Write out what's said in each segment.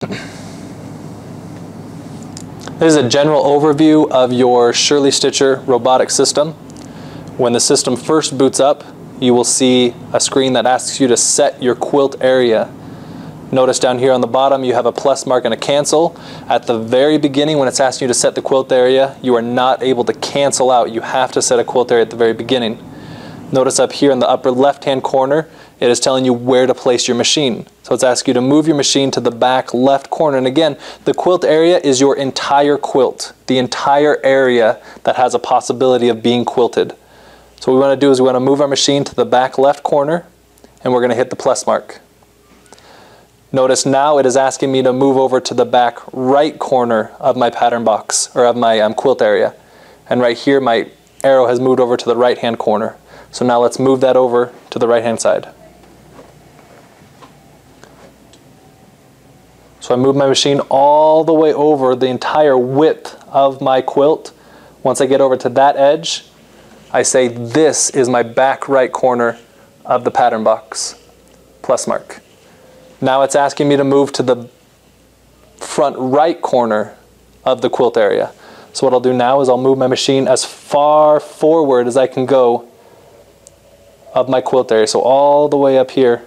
This is a general overview of your Shirley Stitcher robotic system. When the system first boots up, you will see a screen that asks you to set your quilt area. Notice down here on the bottom you have a plus mark and a cancel. At the very beginning, when it's asking you to set the quilt area, you are not able to cancel out. You have to set a quilt area at the very beginning. Notice up here in the upper left-hand corner, it is telling you where to place your machine. So it's asking you to move your machine to the back left corner. And again, the quilt area is your entire quilt, the entire area that has a possibility of being quilted. So what we want to do is we want to move our machine to the back left corner, and we're going to hit the plus mark. Notice now it is asking me to move over to the back right corner of my pattern box, or of my quilt area. And right here my arrow has moved over to the right-hand corner. So now let's move that over to the right-hand side. So I move my machine all the way over the entire width of my quilt. Once I get over to that edge, I say this is my back right corner of the pattern box. Plus mark. Now it's asking me to move to the front right corner of the quilt area. So what I'll do now is I'll move my machine as far forward as I can go of my quilt area. So all the way up here.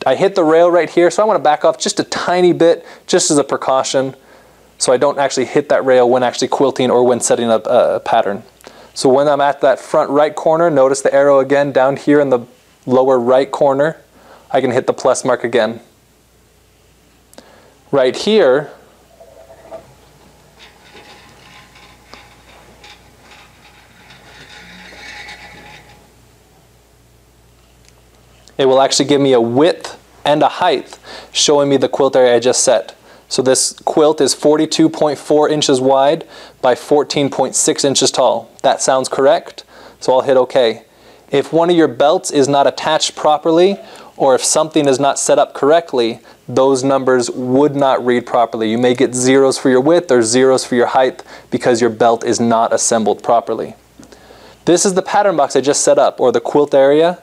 I hit the rail right here, so I want to back off just a tiny bit, just as a precaution, so I don't actually hit that rail when actually quilting or when setting up a pattern. So when I'm at that front right corner, notice the arrow again down here in the lower right corner. I can hit the plus mark again. Right here, it will actually give me a width and a height showing me the quilt area I just set. So this quilt is 42.4 inches wide by 14.6 inches tall. That sounds correct, so I'll hit OK. If one of your belts is not attached properly, or if something is not set up correctly, those numbers would not read properly. You may get zeros for your width or zeros for your height because your belt is not assembled properly. This is the pattern box I just set up, or the quilt area.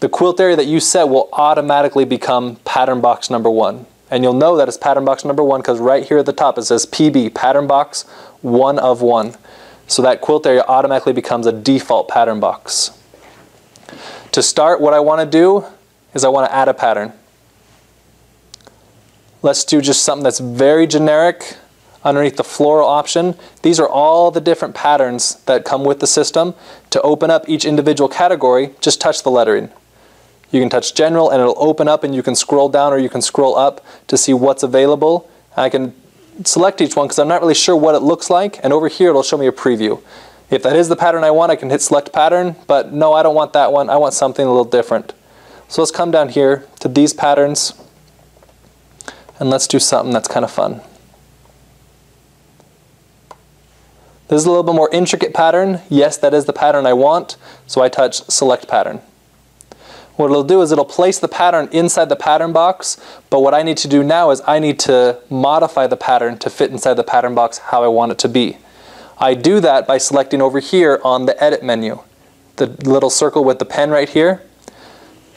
The quilt area that you set will automatically become pattern box number 1. And you'll know that it's pattern box number 1 because right here at the top it says PB, pattern box 1 of 1. So that quilt area automatically becomes a default pattern box. To start, what I want to do is I want to add a pattern. Let's do just something that's very generic underneath the floral option. These are all the different patterns that come with the system. To open up each individual category, just touch the lettering. You can touch general and it'll open up, and you can scroll down or you can scroll up to see what's available. I can select each one because I'm not really sure what it looks like, and over here it'll show me a preview. If that is the pattern I want, I can hit select pattern, but no, I don't want that one. I want something a little different. So let's come down here to these patterns and let's do something that's kind of fun. This is a little bit more intricate pattern. Yes, that is the pattern I want, so I touch select pattern. What it'll do is it'll place the pattern inside the pattern box, but what I need to do now is I need to modify the pattern to fit inside the pattern box how I want it to be. I do that by selecting over here on the edit menu, the little circle with the pen right here.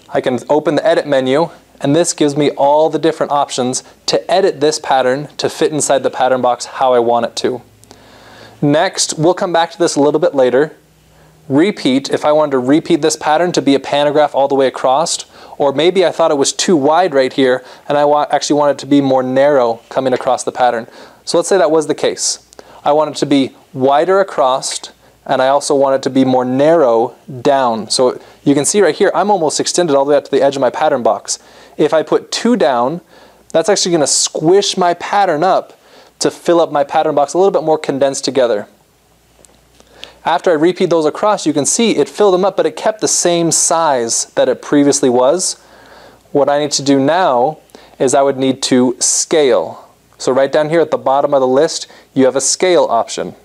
I can open the edit menu, and this gives me all the different options to edit this pattern to fit inside the pattern box how I want it to. Next, we'll come back to this a little bit later. Repeat, if I wanted to repeat this pattern to be a pantograph all the way across, or maybe I thought it was too wide right here and I actually want it to be more narrow coming across the pattern. So let's say that was the case. I want it to be wider across, and I also want it to be more narrow down. So you can see right here I'm almost extended all the way out to the edge of my pattern box. If I put 2 down, that's actually going to squish my pattern up to fill up my pattern box a little bit more condensed together. After I repeat those across, you can see it filled them up, but it kept the same size that it previously was. What I need to do now is I would need to scale. So right down here at the bottom of the list, you have a scale option.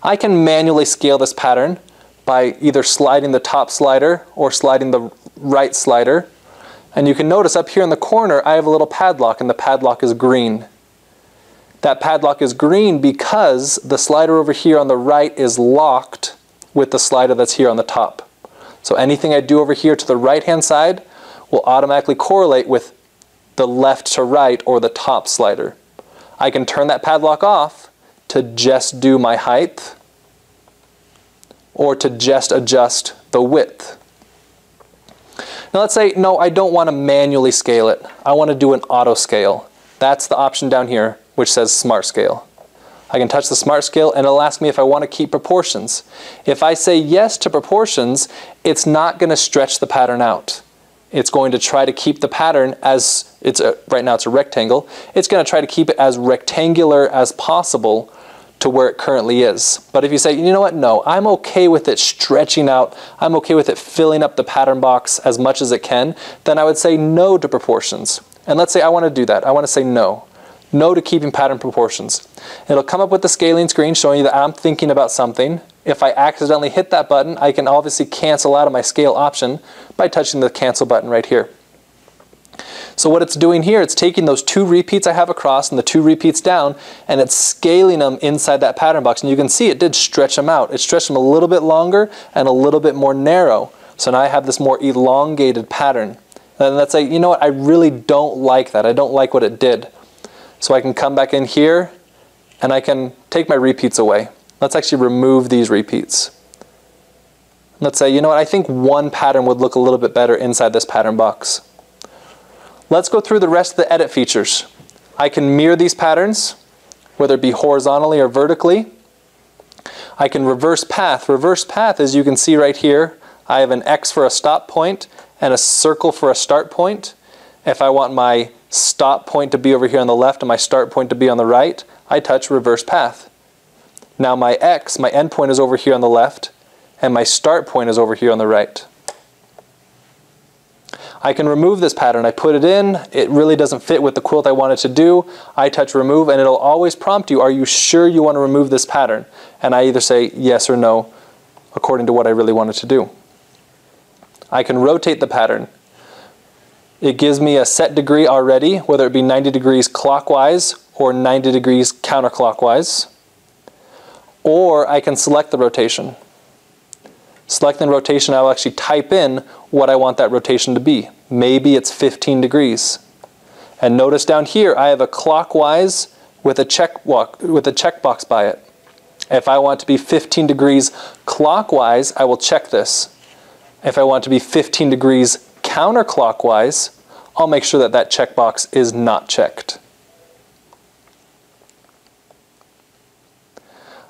I can manually scale this pattern by either sliding the top slider or sliding the right slider. And you can notice up here in the corner, I have a little padlock, and the padlock is green. That padlock is green because the slider over here on the right is locked with the slider that's here on the top. So anything I do over here to the right-hand side will automatically correlate with the left to right or the top slider. I can turn that padlock off to just do my height or to just adjust the width. Now let's say, no, I don't want to manually scale it. I want to do an auto scale. That's the option down here which says Smart Scale. I can touch the Smart Scale and it'll ask me if I want to keep proportions. If I say yes to proportions, it's not going to stretch the pattern out. It's going to try to keep the pattern as, right now it's a rectangle, it's going to try to keep it as rectangular as possible to where it currently is. But if you say, you know what, no, I'm okay with it stretching out, I'm okay with it filling up the pattern box as much as it can, then I would say no to proportions. And let's say I want to do that. I want to say no. No to keeping pattern proportions. It'll come up with the scaling screen showing you that I'm thinking about something. If I accidentally hit that button, I can obviously cancel out of my scale option by touching the cancel button right here. So what it's doing here, it's taking those 2 repeats I have across and the 2 repeats down, and it's scaling them inside that pattern box. And you can see it did stretch them out. It stretched them a little bit longer and a little bit more narrow. So now I have this more elongated pattern. And let's say, you know what, I really don't like that. I don't like what it did. So I can come back in here and I can take my repeats away. Let's actually remove these repeats. Let's say, you know what, I think one pattern would look a little bit better inside this pattern box. Let's go through the rest of the edit features. I can mirror these patterns, whether it be horizontally or vertically. I can reverse path. Reverse path, as you can see right here, I have an X for a stop point and a circle for a start point. If I want my stop point to be over here on the left and my start point to be on the right, I touch reverse path. Now my X, my end point, is over here on the left and my start point is over here on the right. I can remove this pattern. I put it in, it really doesn't fit with the quilt I want it to do. I touch remove and it'll always prompt you, are you sure you want to remove this pattern? And I either say yes or no according to what I really wanted to do. I can rotate the pattern. It gives me a set degree already, whether it be 90 degrees clockwise or 90 degrees counterclockwise. Or I can select the rotation. Selecting rotation, I will actually type in what I want that rotation to be. Maybe it's 15 degrees. And notice down here, I have a clockwise with a checkbox by it. If I want to be 15 degrees clockwise, I will check this. If I want to be 15 degrees counterclockwise, I'll make sure that that checkbox is not checked.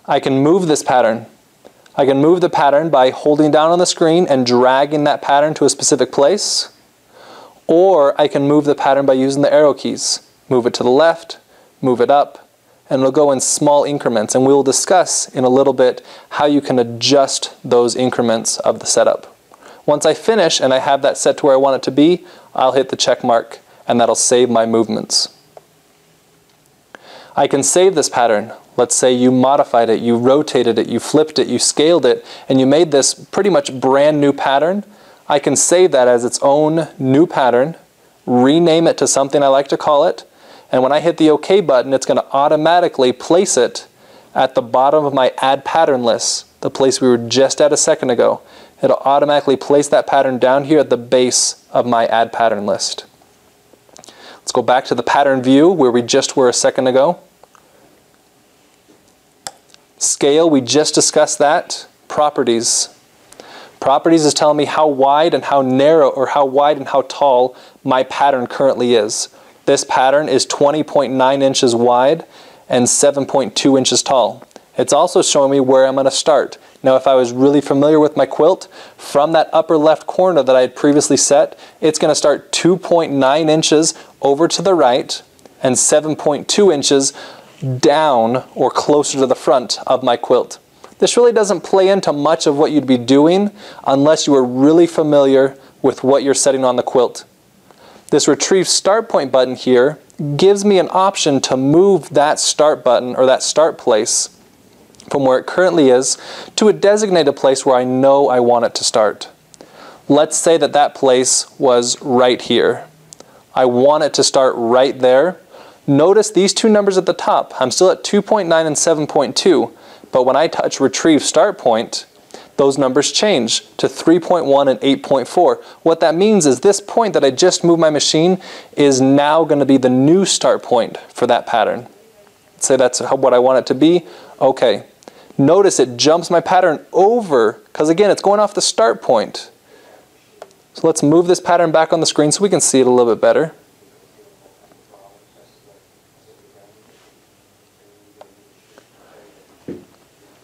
I can move this pattern. I can move the pattern by holding down on the screen and dragging that pattern to a specific place, or I can move the pattern by using the arrow keys. Move it to the left, move it up, and it'll go in small increments, and we'll discuss in a little bit how you can adjust those increments of the setup. Once I finish and I have that set to where I want it to be, I'll hit the check mark and that'll save my movements. I can save this pattern. Let's say you modified it, you rotated it, you flipped it, you scaled it, and you made this pretty much brand new pattern. I can save that as its own new pattern, rename it to something I like to call it, and when I hit the OK button, it's going to automatically place it at the bottom of my Add Pattern list, the place we were just at a second ago. It'll automatically place that pattern down here at the base of my Add Pattern list. Let's go back to the pattern view where we just were a second ago. Scale, we just discussed that. Properties. Properties is telling me how wide and how narrow, or how wide and how tall my pattern currently is. This pattern is 20.9 inches wide and 7.2 inches tall. It's also showing me where I'm going to start. Now if I was really familiar with my quilt, from that upper left corner that I had previously set, it's going to start 2.9 inches over to the right and 7.2 inches down or closer to the front of my quilt. This really doesn't play into much of what you'd be doing unless you were really familiar with what you're setting on the quilt. This Retrieve Start Point button here gives me an option to move that start button or that start place from where it currently is to a designated place where I know I want it to start. Let's say that that place was right here. I want it to start right there. Notice these two numbers at the top. I'm still at 2.9 and 7.2, but when I touch Retrieve Start Point, those numbers change to 3.1 and 8.4. What that means is this point that I just moved my machine is now going to be the new start point for that pattern. Say that's what I want it to be. Okay. Notice it jumps my pattern over, because again, it's going off the start point. So let's move this pattern back on the screen so we can see it a little bit better.